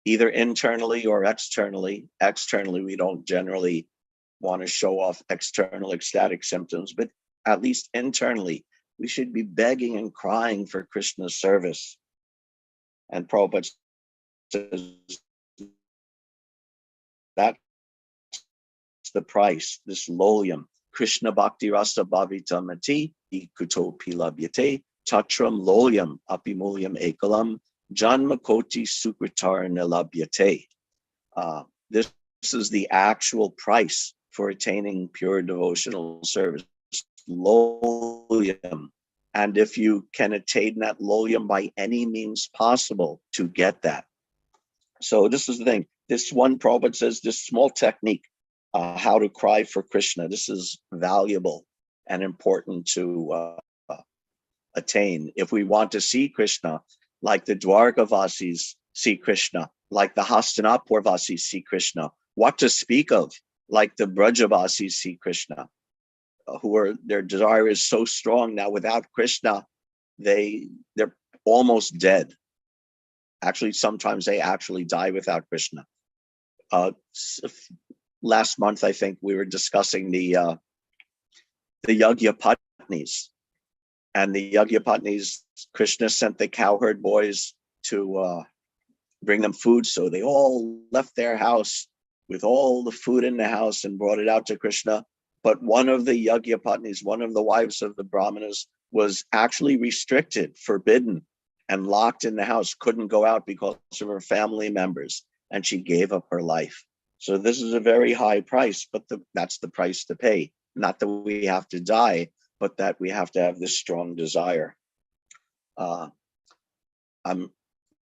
[SPEAKER 1] either internally or externally. Externally, we don't generally want to show off external ecstatic symptoms, but at least internally, we should be begging and crying for Krishna's service. And Prabhupada says that's the price, this lolyam. Krishna Bhakti Rasa Bhavita Mati Ikuto Pilabhyate Tatram Lolyam Apimulyam Ekalam Janma Koti Sukritar Nilabhyate. This is the actual price for attaining pure devotional service lolium. And if you can attain that lolium by any means possible, to get that. So this is the thing. This one Prabhupada says, this small technique, how to cry for Krishna, this is valuable and important to attain. If we want to see Krishna, like the Dwarkavasis see Krishna, like the Hastinapurvasis see Krishna, what to speak of, like the Brajavasis see Krishna, their desire is so strong now. Without Krishna, they're almost dead. Actually, sometimes they actually die without Krishna. Last month, I think we were discussing the Yagyapatnis. And the Yagyapatnis, Krishna sent the cowherd boys to bring them food. So they all left their house with all the food in the house and brought it out to Krishna. But one of the Yagyapatnis, one of the wives of the Brahmanas, was actually restricted, forbidden, and locked in the house, couldn't go out because of her family members, and she gave up her life. So this is a very high price, but that's the price to pay. Not that we have to die, but that we have to have this strong desire.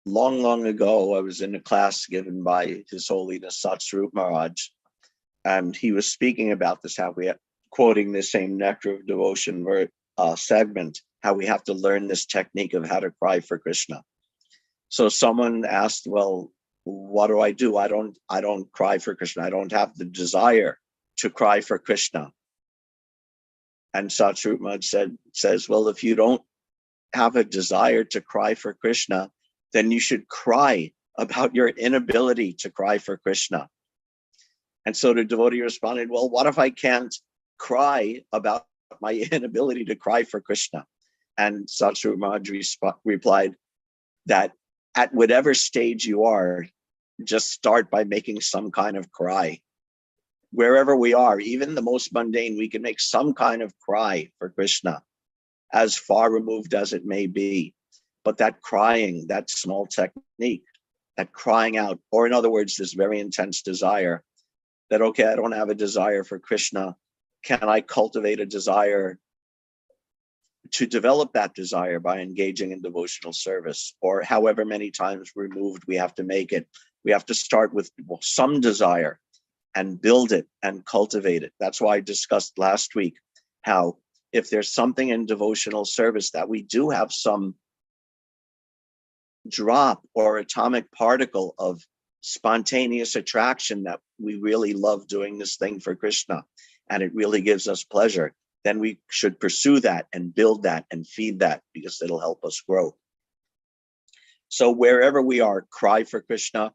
[SPEAKER 1] Long ago, I was in a class given by His Holiness Satsvarup Maharaj, and he was speaking about this, how we are quoting the same Nectar of Devotion segment, how we have to learn this technique of how to cry for Krishna. So someone asked, well, what do? I don't cry for Krishna. I don't have the desire to cry for Krishna. And Satsvarup Maharaj says, well, if you don't have a desire to cry for Krishna, then you should cry about your inability to cry for Krishna. And so the devotee responded, well, what if I can't cry about my inability to cry for Krishna? And Satsvarup Maharaj replied that at whatever stage you are, just start by making some kind of cry. Wherever we are, even the most mundane, we can make some kind of cry for Krishna, as far removed as it may be. But that crying, that small technique, that crying out, or in other words, this very intense desire that, okay, I don't have a desire for Krishna. Can I cultivate a desire to develop that desire by engaging in devotional service? Or however many times removed we have to make it. We have to start with some desire and build it and cultivate it. That's why I discussed last week how if there's something in devotional service that we do have some drop or atomic particle of spontaneous attraction, that we really love doing this thing for Krishna and it really gives us pleasure, then we should pursue that and build that and feed that, because it'll help us grow. So wherever we are, cry for Krishna,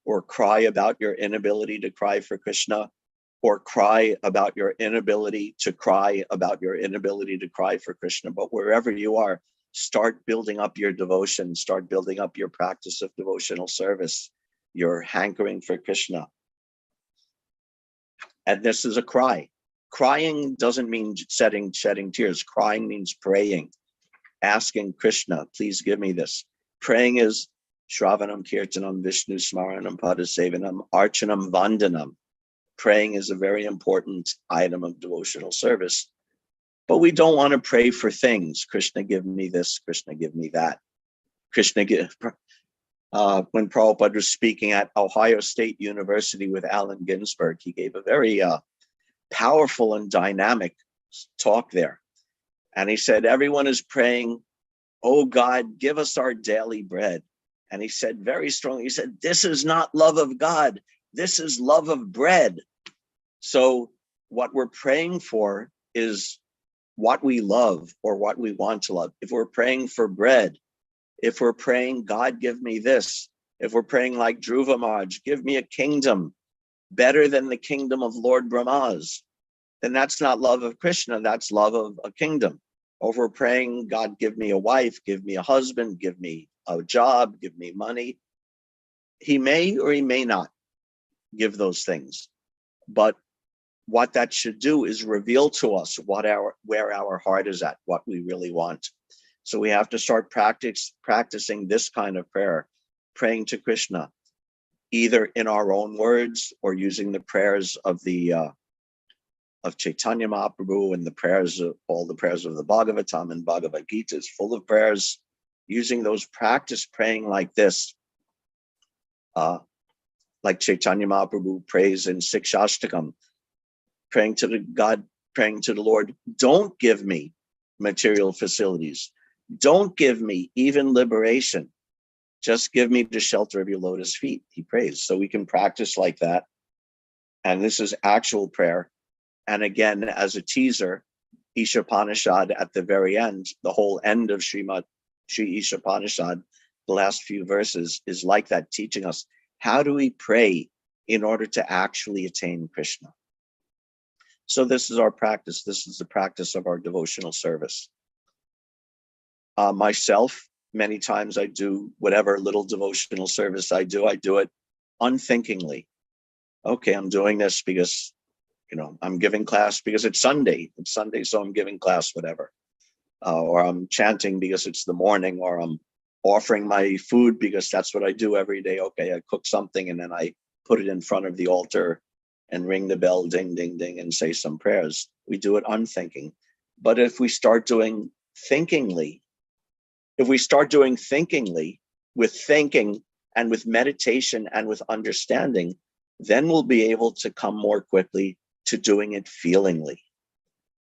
[SPEAKER 1] or cry about your inability to cry for Krishna, or cry about your inability to cry about your inability to cry for Krishna. But wherever you are, start building up your devotion, start building up your practice of devotional service, your hankering for Krishna. And this is a cry. Crying doesn't mean shedding tears. Crying means praying, asking Krishna, please give me this. Praying is Shravanam, Kirtanam, Vishnu Smaranam, Padasevanam, Archanam, Vandanam. Praying is a very important item of devotional service. But we don't want to pray for things. Krishna, give me this. Krishna, give me that. Krishna, when Prabhupada was speaking at Ohio State University with Allen Ginsberg, he gave a very powerful and dynamic talk there. And he said, everyone is praying, oh God, give us our daily bread. And he said very strongly, he said, this is not love of God. This is love of bread. So what we're praying for is what we love or what we want to love. If we're praying for bread, if we're praying, God, give me this. If we're praying like Dhruva Maharaj, give me a kingdom better than the kingdom of Lord Brahma's, then that's not love of Krishna, that's love of a kingdom. Or if we're praying, God, give me a wife, give me a husband, give me a job, give me money. He may or he may not give those things. But what that should do is reveal to us where our heart is at, what we really want. So we have to start practicing this kind of prayer, praying to Krishna, either in our own words or using the prayers of the of Chaitanya Mahaprabhu and the prayers of all the prayers of the Bhagavatam and Bhagavad Gita is full of prayers. Using those practice praying like this, like Chaitanya Mahaprabhu prays in Sikshashtakam, praying to the God, praying to the Lord, don't give me material facilities. Don't give me even liberation. Just give me the shelter of your lotus feet, he prays. So we can practice like that. And this is actual prayer. And again, as a teaser, Ishopanishad at the very end, the whole end of Sri Ishopanishad, the last few verses is like that, teaching us how do we pray in order to actually attain Krishna. So this is our practice. This is the practice of our devotional service. Myself, many times I do whatever little devotional service I do it unthinkingly. Okay, I'm doing this because, I'm giving class because it's Sunday. It's Sunday, so I'm giving class, whatever. Or I'm chanting because it's the morning, or I'm offering my food because that's what I do every day. Okay, I cook something and then I put it in front of the altar and ring the bell, ding, ding, ding, and say some prayers. We do it unthinking. But if we start doing thinkingly, with thinking and with meditation and with understanding, then we'll be able to come more quickly to doing it feelingly.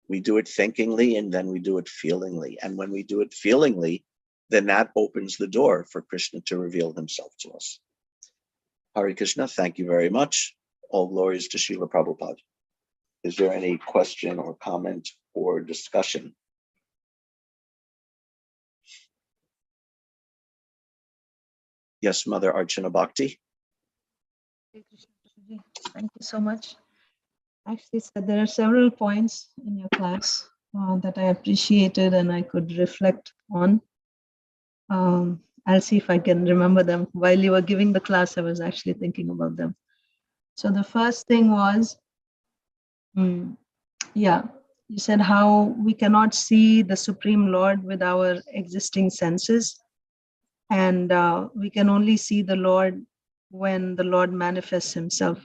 [SPEAKER 1] We do it thinkingly and then we do it feelingly. And when we do it feelingly, then that opens the door for Krishna to reveal himself to us. Hare Krishna, thank you very much. All glories to Srila Prabhupada. Is there any question or comment or discussion? Yes, Mother Archana Bhakti.
[SPEAKER 3] Thank you so much. Actually, sir, there are several points in your class that I appreciated and I could reflect on. I'll see if I can remember them. While you were giving the class, I was actually thinking about them. So the first thing was, you said how we cannot see the Supreme Lord with our existing senses. And we can only see the Lord when the Lord manifests himself.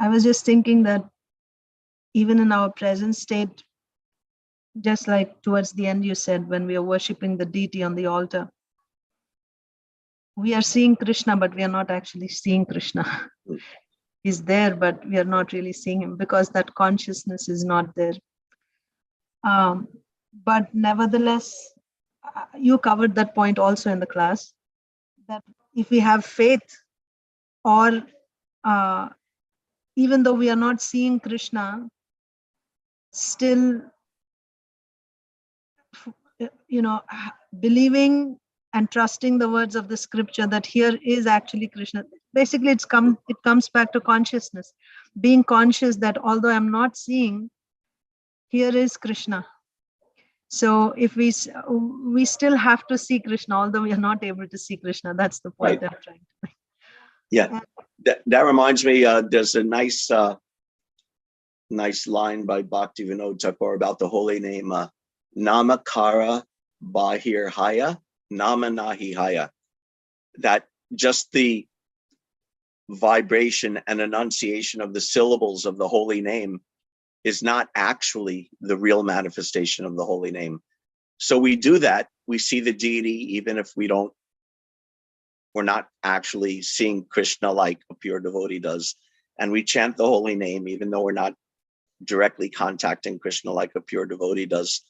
[SPEAKER 3] I was just thinking that even in our present state, just like towards the end you said, when we are worshiping the deity on the altar, we are seeing Krishna, but we are not actually seeing Krishna. He's there, but we are not really seeing him because that consciousness is not there. But nevertheless, you covered that point also in the class, that if we have faith, or even though we are not seeing Krishna, still, believing and trusting the words of the scripture that here is actually Krishna. Basically, it comes back to consciousness, being conscious that although I'm not seeing, here is Krishna. So if we still have to see Krishna, although we are not able to see Krishna. That's the point I'm trying to make.
[SPEAKER 1] Yeah, that reminds me, there's a nice line by Bhakti Vinod Thakur about the holy name, Namakara Bahir Haya, Nama Nahi Haya. That just the vibration and enunciation of the syllables of the holy name is not actually the real manifestation of the holy name. So we do that. We see the deity, even if we're not actually seeing Krishna like a pure devotee does. And we chant the holy name, even though we're not directly contacting Krishna like a pure devotee does.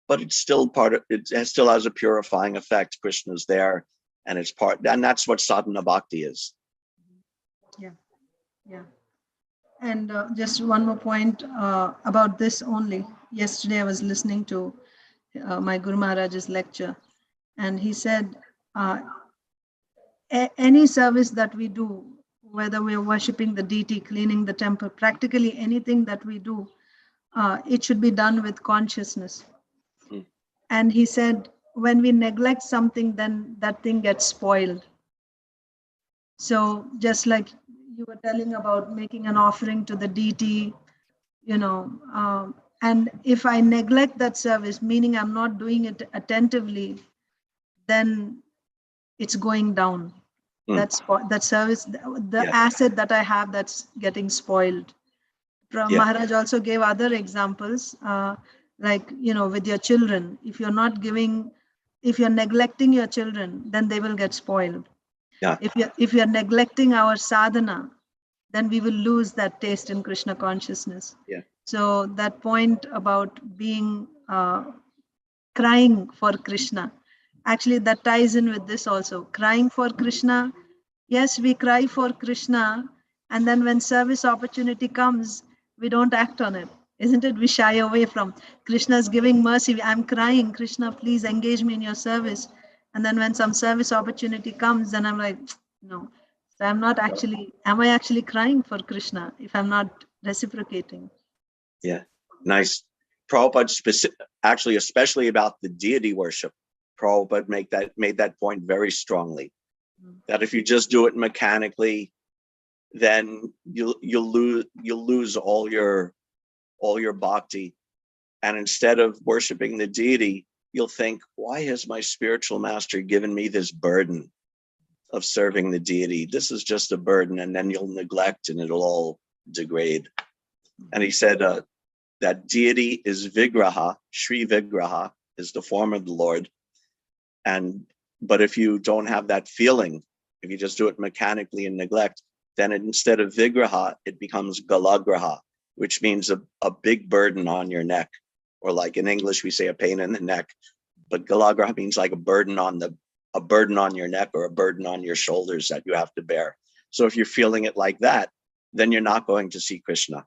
[SPEAKER 1] But it's still it still has a purifying effect. Krishna's there, and and that's what sadhana bhakti is.
[SPEAKER 3] Yeah. And just one more point about this only. Yesterday I was listening to my Guru Maharaj's lecture, and he said, any service that we do, whether we're worshipping the deity, cleaning the temple, practically anything that we do, it should be done with consciousness. And he said, when we neglect something, then that thing gets spoiled. So just like you were telling about making an offering to the deity, and if I neglect that service, meaning I'm not doing it attentively, then it's going down. That service, the asset that I have, that's getting spoiled.
[SPEAKER 1] Yeah.
[SPEAKER 3] Maharaj also gave other examples, like, with your children, if you're neglecting your children, then they will get spoiled.
[SPEAKER 1] Yeah.
[SPEAKER 3] If you're neglecting our sadhana, then we will lose that taste in Krishna consciousness.
[SPEAKER 1] Yeah.
[SPEAKER 3] So that point about being crying for Krishna, actually that ties in with this also. Crying for Krishna, yes, we cry for Krishna, and then when service opportunity comes, we don't act on it. Isn't it? We shy away from Krishna's giving mercy. I'm crying, Krishna, please engage me in your service. And then when some service opportunity comes, then I'm like, no. So am I actually crying for Krishna if I'm not reciprocating?
[SPEAKER 1] Yeah. Nice. Prabhupada actually, especially about the deity worship, Prabhupada made that point very strongly. That if you just do it mechanically, then you'll lose all your bhakti. And instead of worshiping the deity, you'll think, why has my spiritual master given me this burden of serving the deity? This is just a burden, and then you'll neglect and it'll all degrade. And he said that deity is Vigraha, Sri Vigraha is the form of the Lord. But if you don't have that feeling, if you just do it mechanically and neglect, then instead of Vigraha, it becomes Galagraha, which means a big burden on your neck. Or like in English, we say a pain in the neck, but Galagraha means like a burden on your neck or a burden on your shoulders that you have to bear. So if you're feeling it like that, then you're not going to see Krishna.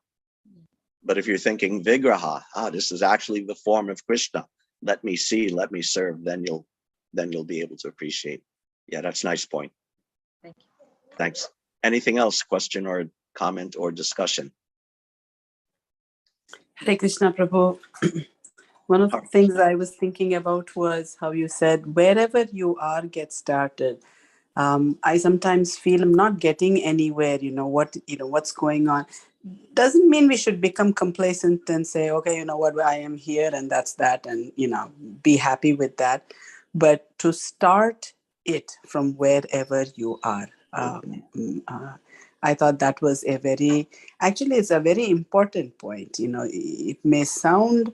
[SPEAKER 1] But if you're thinking Vigraha, this is actually the form of Krishna, let me see, let me serve, then you'll be able to appreciate. Yeah, that's a nice point.
[SPEAKER 3] Thank you.
[SPEAKER 1] Thanks. Anything else, question or comment or discussion?
[SPEAKER 4] Hare Krishna, Prabhu. One of the things I was thinking about was how you said, wherever you are, get started. I sometimes feel I'm not getting anywhere, what's going on. Doesn't mean we should become complacent and say, okay, you know what, I am here and that's that, and, be happy with that. But to start it from wherever you are. I thought that was it's a very important point. It may sound,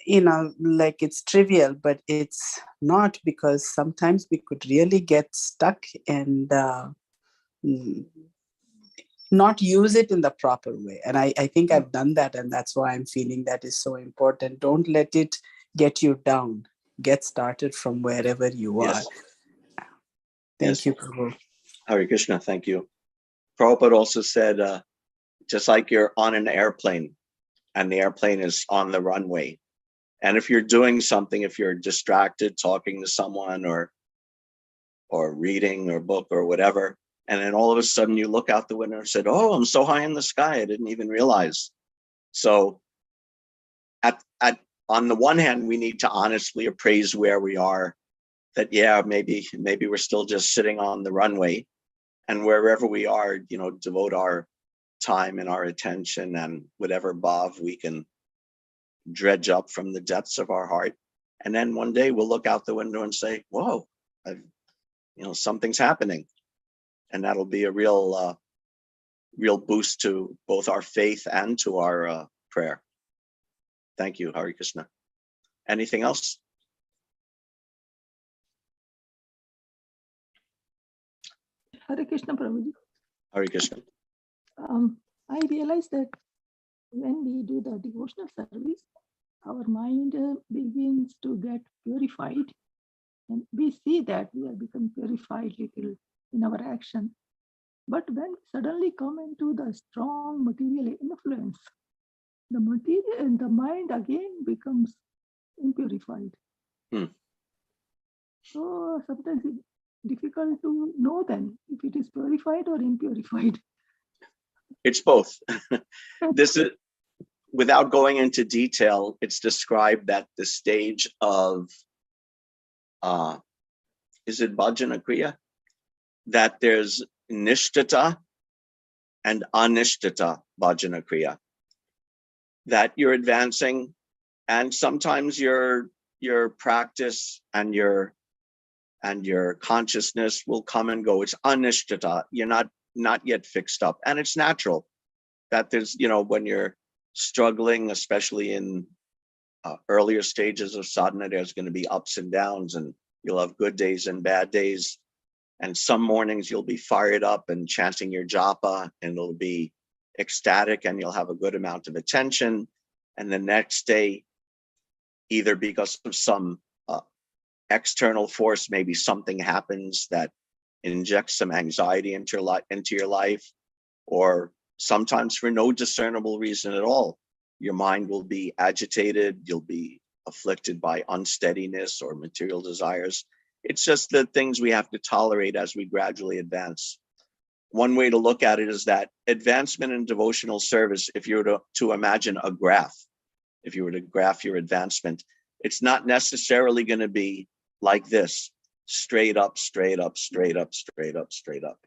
[SPEAKER 4] like it's trivial, but it's not, because sometimes we could really get stuck and not use it in the proper way. And I think I've done that, and that's why I'm feeling that is so important. Don't let it get you down. Get started from wherever you are. Thank you, Prabhu.
[SPEAKER 1] Hare Krishna, thank you. Prabhupada also said, just like you're on an airplane and the airplane is on the runway, and if you're doing something, if you're distracted, talking to someone or reading or book or whatever, and then all of a sudden you look out the window and said, oh, I'm so high in the sky, I didn't even realize. So on the one hand, we need to honestly appraise where we are, that, yeah, maybe we're still just sitting on the runway, and wherever we are, devote our time and our attention and whatever bhav we can dredge up from the depths of our heart. And then one day we'll look out the window and say, whoa, something's happening. And that'll be a real boost to both our faith and to our prayer. Thank you, Hare Krishna. Anything else?
[SPEAKER 5] Hare Krishna, Prabhuji.
[SPEAKER 1] Hare Krishna.
[SPEAKER 5] I realized that when we do the devotional service, our mind begins to get purified, and we see that we have become purified little in our action. But when we suddenly come into the strong material influence, the mind again becomes impurified. So sometimes it's difficult to know then if it is purified or impurified.
[SPEAKER 1] It's both. This is, without going into detail, it's described that the stage of, is it bhajana kriya? That there's nishtata and anishtata bhajana kriya. That you're advancing, and sometimes your practice and your consciousness will come and go. It's anishtata. You're not yet fixed up, and it's natural. that there's, when you're struggling, especially in earlier stages of sadhana, there's going to be ups and downs, and you'll have good days and bad days. And some mornings you'll be fired up and chanting your japa, and it'll be ecstatic, and you'll have a good amount of attention. And the next day, either because of some external force, maybe something happens that injects some anxiety into your life, or sometimes for no discernible reason at all, your mind will be agitated, you'll be afflicted by unsteadiness or material desires. It's just the things we have to tolerate as we gradually advance. One way to look at it is that advancement in devotional service, if you were to imagine a graph, if you were to graph your advancement, it's not necessarily going to be like this, straight up, straight up, straight up, straight up, straight up.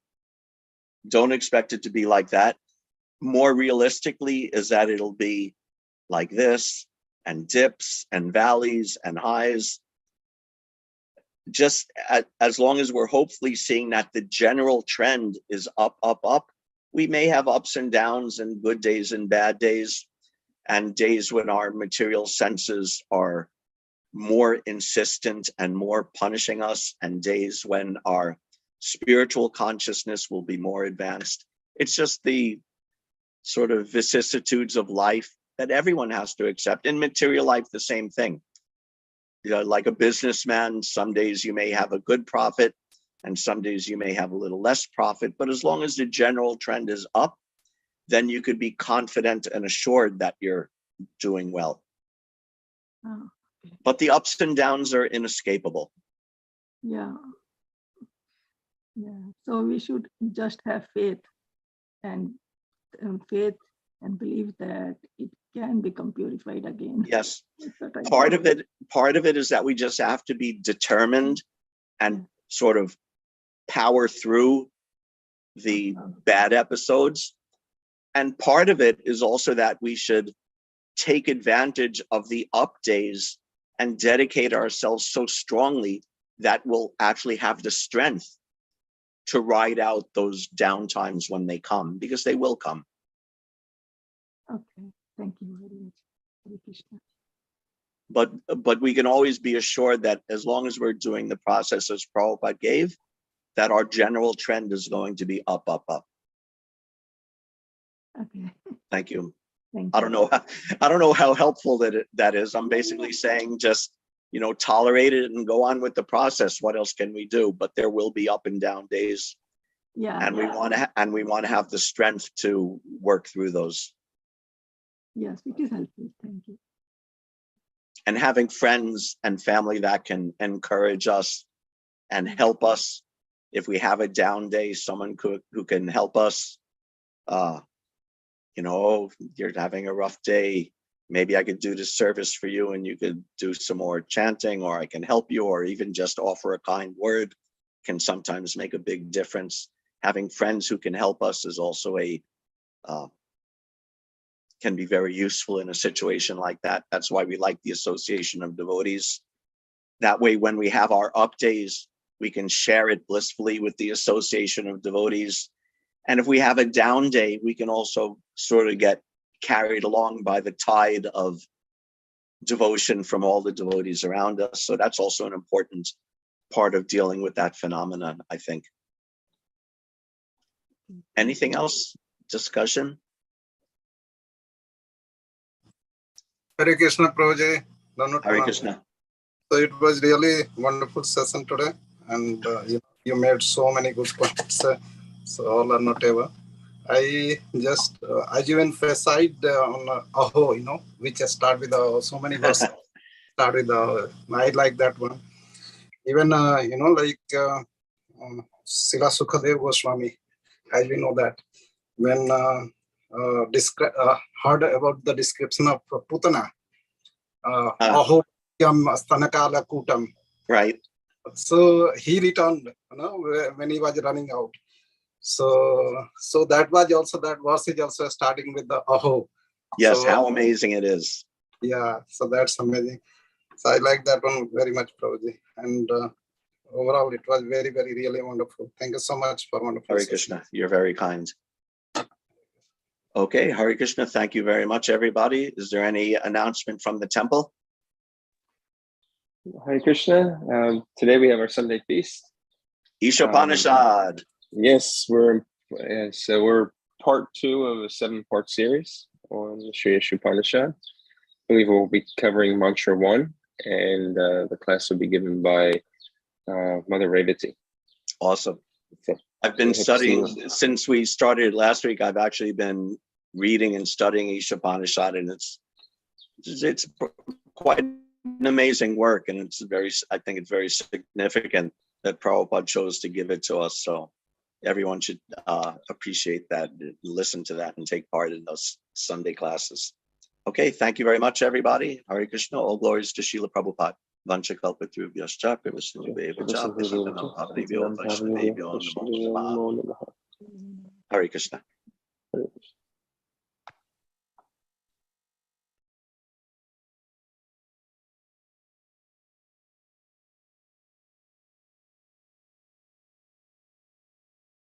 [SPEAKER 1] Don't expect it to be like that. More realistically is that it'll be like this, and dips and valleys and highs. Just as long as we're hopefully seeing that the general trend is up, up, up, we may have ups and downs and good days and bad days, and days when our material senses are more insistent and more punishing us, and days when our spiritual consciousness will be more advanced. It's just the sort of vicissitudes of life that everyone has to accept. In material life, the same thing. Like a businessman, some days you may have a good profit and some days you may have a little less profit, but as long as the general trend is up, then you could be confident and assured that you're doing well.
[SPEAKER 5] Oh,
[SPEAKER 1] But the ups and downs are inescapable.
[SPEAKER 5] yeah. Yeah. So we should just have faith and believe that it can become purified again.
[SPEAKER 1] Yes.
[SPEAKER 5] That's what I
[SPEAKER 1] Part of it is that we just have to be determined and sort of power through the bad episodes. And part of it is also that we should take advantage of the up days and dedicate ourselves so strongly that we'll actually have the strength to ride out those down times when they come, because they will come.
[SPEAKER 5] Okay. Thank you very much, Hare Krishna.
[SPEAKER 1] But we can always be assured that as long as we're doing the process as Prabhupada gave, that our general trend is going to be up, up, up.
[SPEAKER 5] Okay.
[SPEAKER 1] Thank you.
[SPEAKER 5] Thank
[SPEAKER 1] I
[SPEAKER 5] you.
[SPEAKER 1] don't know how helpful that is. I'm basically saying just, tolerate it and go on with the process. What else can we do? But there will be up and down days,
[SPEAKER 5] Yeah.
[SPEAKER 1] and we want to have the strength to work through those.
[SPEAKER 5] Yes, it is helpful. Thank you.
[SPEAKER 1] And having friends and family that can encourage us and help us. If we have a down day, someone who can help us. You're having a rough day. Maybe I could do this service for you and you could do some more chanting, or I can help you, or even just offer a kind word can sometimes make a big difference. Having friends who can help us is also can be very useful in a situation like that. That's why we like the association of devotees. That way, when we have our up days, we can share it blissfully with the association of devotees. And if we have a down day, we can also sort of get carried along by the tide of devotion from all the devotees around us. So that's also an important part of dealing with that phenomenon, I think. Anything else? Discussion?
[SPEAKER 2] Hare Krishna, Prabhuji.
[SPEAKER 1] Hare Krishna.
[SPEAKER 2] So it was really wonderful session today, and you made so many good points. So all are notable. I just I even emphasized on Aho, which start with so many verses start with I like that one. Even Sila Sukadev Goswami, as we know that when heard about the description of Putana, Aho Yam Stanakala Kutam.
[SPEAKER 1] Right.
[SPEAKER 2] So he returned, when he was running out. So that was also, that verse is also starting with the Aho.
[SPEAKER 1] Yes,
[SPEAKER 2] so,
[SPEAKER 1] how amazing it is.
[SPEAKER 2] Yeah, so that's amazing. So I like that one very much, Prabhuji. And overall, it was very, very, really wonderful. Thank you so much for wonderful.
[SPEAKER 1] Hare Krishna, you're very kind. Okay, Hare Krishna, thank you very much, everybody. Is there any announcement from the temple?
[SPEAKER 6] Hare Krishna. Today we have our Sunday feast.
[SPEAKER 1] Ishopanishad.
[SPEAKER 6] Yes, we're part 2 of a 7-part series on the Sri Ishopanishad. I believe we'll be covering mantra 1, and the class will be given by Mother Revati.
[SPEAKER 1] Awesome.
[SPEAKER 6] Okay.
[SPEAKER 1] I've been studying since we started last week. I've actually been reading and studying Ishopanishad, and it's quite an amazing work, and I think it's very significant that Prabhupada chose to give it to us. So everyone should appreciate that, listen to that, and take part in those Sunday classes. Okay, thank you very much, everybody. Hare Krishna. All glories to Srila Prabhupada. Vancha kalpatrubhyascha krivasinubheva cha prasadhanam bhavanebhyo vaishnavebhyo namo namaha. Hare Krishna.